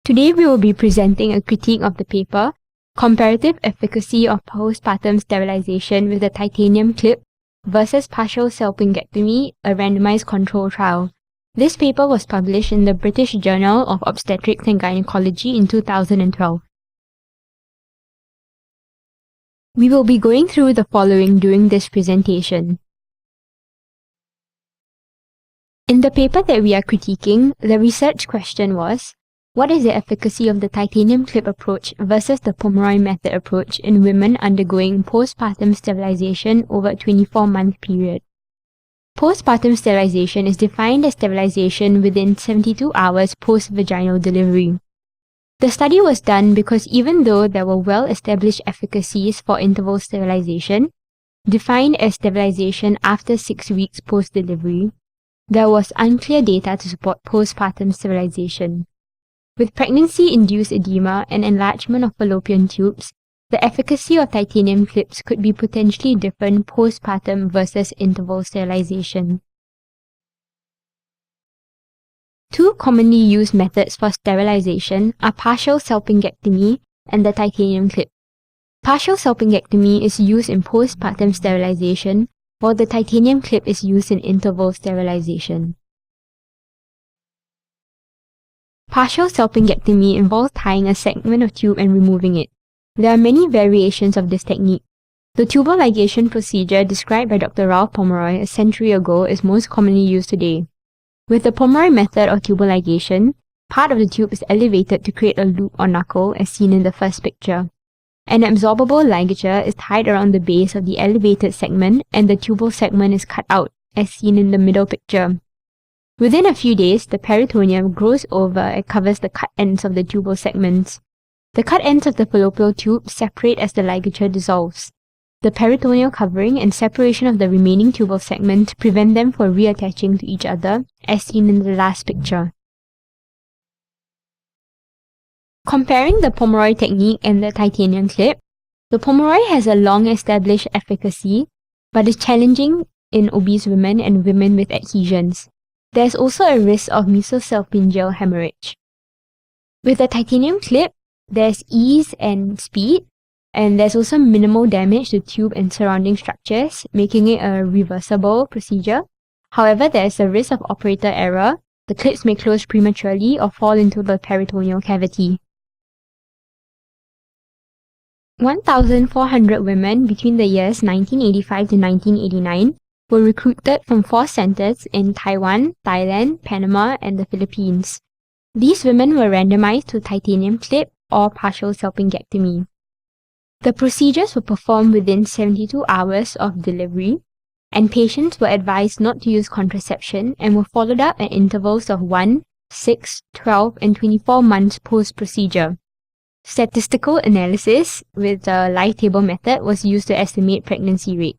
Today we will be presenting a critique of the paper, Comparative Efficacy of Postpartum Sterilization with the Titanium Clip versus Partial Salpingectomy, a randomized control trial. This paper was published in the British Journal of Obstetrics and Gynecology in 2012. We will be going through the following during this presentation. In the paper that we are critiquing, the research question was, what is the efficacy of the titanium clip approach versus the Pomeroy method approach in women undergoing postpartum sterilization over a 24-month period? Postpartum sterilization is defined as sterilization within 72 hours post-vaginal delivery. The study was done because even though there were well-established efficacies for interval sterilization, defined as sterilization after 6 weeks post-delivery, there was unclear data to support postpartum sterilization. With pregnancy-induced edema and enlargement of fallopian tubes, the efficacy of titanium clips could be potentially different postpartum versus interval sterilization. Two commonly used methods for sterilization are partial salpingectomy and the titanium clip. Partial salpingectomy is used in postpartum sterilization, while the titanium clip is used in interval sterilization. Partial salpingectomy involves tying a segment of tube and removing it. There are many variations of this technique. The tubal ligation procedure described by Dr. Ralph Pomeroy a century ago is most commonly used today. With the Pomeroy method of tubal ligation, part of the tube is elevated to create a loop or knuckle as seen in the first picture. An absorbable ligature is tied around the base of the elevated segment and the tubal segment is cut out as seen in the middle picture. Within a few days, the peritoneum grows over and covers the cut ends of the tubal segments. The cut ends of the fallopian tube separate as the ligature dissolves. The peritoneal covering and separation of the remaining tubal segment prevent them from reattaching to each other, as seen in the last picture. Comparing the Pomeroy technique and the titanium clip, the Pomeroy has a long-established efficacy, but is challenging in obese women and women with adhesions. There is also a risk of mesosalpingeal hemorrhage. With the titanium clip, there's ease and speed, and there's also minimal damage to tube and surrounding structures, making it a reversible procedure. However, there is a risk of operator error. The clips may close prematurely or fall into the peritoneal cavity. 1,400 women between the years 1985 to 1989 were recruited from 4 centers in Taiwan, Thailand, Panama, and the Philippines. These women were randomized to titanium clip or partial salpingectomy. The procedures were performed within 72 hours of delivery, and patients were advised not to use contraception and were followed up at intervals of 1, 6, 12, and 24 months post-procedure. Statistical analysis with the live table method was used to estimate pregnancy rate.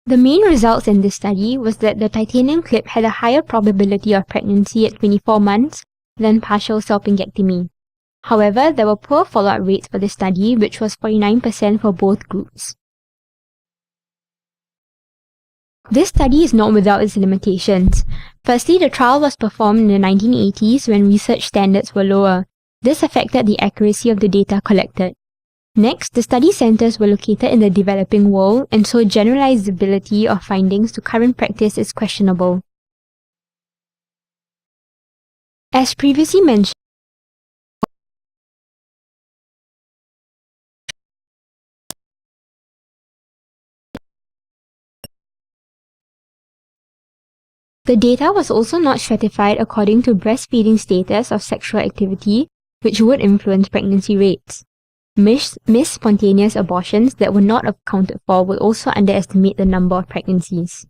The main results in this study was that the titanium clip had a higher probability of pregnancy at 24 months than partial salpingectomy. However, there were poor follow-up rates for the study, which was 49% for both groups. This study is not without its limitations. Firstly, the trial was performed in the 1980s when research standards were lower. This affected the accuracy of the data collected. Next, the study centers were located in the developing world, and so generalizability of findings to current practice is questionable. As previously mentioned, the data was also not stratified according to breastfeeding status of sexual activity, which would influence pregnancy rates. Missed spontaneous abortions that were not accounted for will also underestimate the number of pregnancies.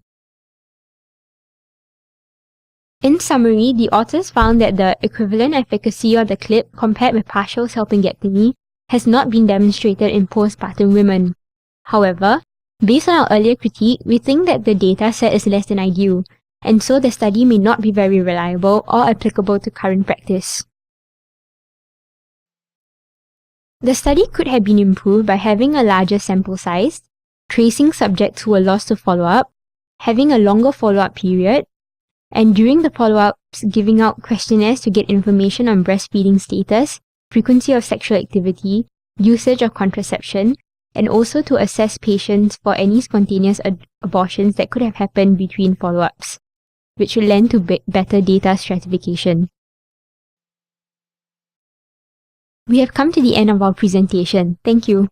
In summary, the authors found that the equivalent efficacy of the clip compared with partial salpingectomy has not been demonstrated in postpartum women. However, based on our earlier critique, we think that the data set is less than ideal, and so the study may not be very reliable or applicable to current practice. The study could have been improved by having a larger sample size, tracing subjects who were lost to follow-up, having a longer follow-up period, and during the follow-ups, giving out questionnaires to get information on breastfeeding status, frequency of sexual activity, usage of contraception, and also to assess patients for any spontaneous abortions that could have happened between follow-ups, which will lend to better data stratification. We have come to the end of our presentation. Thank you.